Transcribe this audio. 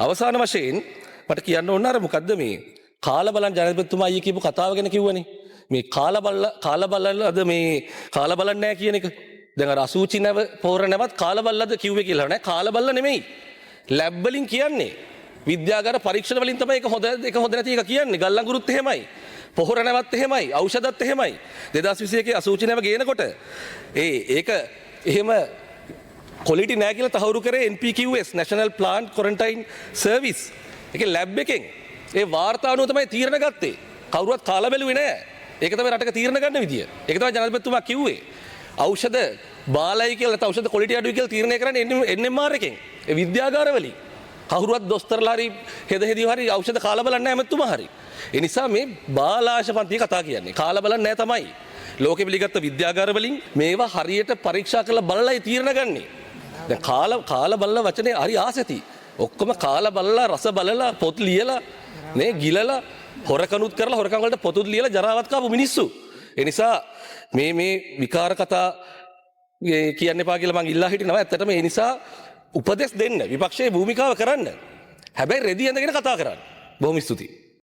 අවසාන වශයෙන් මට කියන්න ඕන අර මොකද්ද මේ කාලා බලන් ජනාධිපතිතුමා ඊයේ කියපු කතාව ගැන කිව්වනේ. මේ කාලා බලලාද මේ කාලා බලන්නේ නැහැ කියන එක. දැන් අර අසූචි නැව පොර නැවත් කාලා බලලාද කිව්වේ කියලා නෑ. කාලා බලලා නෙමෙයි. ලැබ් වලින් කියන්නේ. විද්‍යාගාර පරීක්ෂණ වලින් තමයි ඒක හොඳ නැති එක කියන්නේ. ගල්ලංගුරුත් එහෙමයි. පොහොර නැවත් එහෙමයි. ඖෂධත් එහෙමයි. 2021 අසූචි නැව ගේනකොට ඒක එහෙම ක්වොලිටි නැහැ කියලා තහවුරු කරේ NPQS National Plant Quarantine Service. ඒකේ ලැබ් එකෙන් ඒ වාර්තා අනුව තමයි තීරණ ගත්තේ. කවුරුවත් කාලා බැලුවේ නැහැ. ඒක තමයි රටක තීරණ ගන්න විදිය. ඒක තමයි ජනාධිපතිතුමා කිව්වේ. ඖෂධ බාලයි කියලා නැත්නම් ඖෂධ ක්වොලිටි අඩුයි කියලා තීරණය කරන්නේ NMR එකෙන්. ඒ විද්‍යාගාර වලින්. කවුරුවත් දොස්තරලා හරි හෙදහෙදිව හරි ඖෂධ කාලා බලන්නේ නැහැ මැතිතුමා හරි. ඒ නිසා මේ බාලාශපන්තිය කතා කියන්නේ. කාලා බලන්නේ නැහැ තමයි. ලෝකෙ පිළිගත්ත විද්‍යාගාර වලින් මේවා හරියට පරීක්ෂා කරලා බලලායි තීරණ ගන්නේ. දැන් කාලා බලලා වචනේ හරි ආසති. ඔක්කොම කාලා බලලා රස බලලා පොත් ලියලා නේ ගිලලා හොරකනුත් කරලා හොරකම් වලට පොතුත් ලියලා ජරාවත් කාපු මිනිස්සු. ඒ නිසා මේ විකාර කතා කියන්න එපා කියලා මං ඉල්ලා හිටිනවා. ඇත්තටම ඒ නිසා උපදෙස් දෙන්න විපක්ෂයේ භූමිකාව කරන්න. හැබැයි රෙදි ඇඳගෙන කතා කරන්න. බොහොම ස්තුතියි.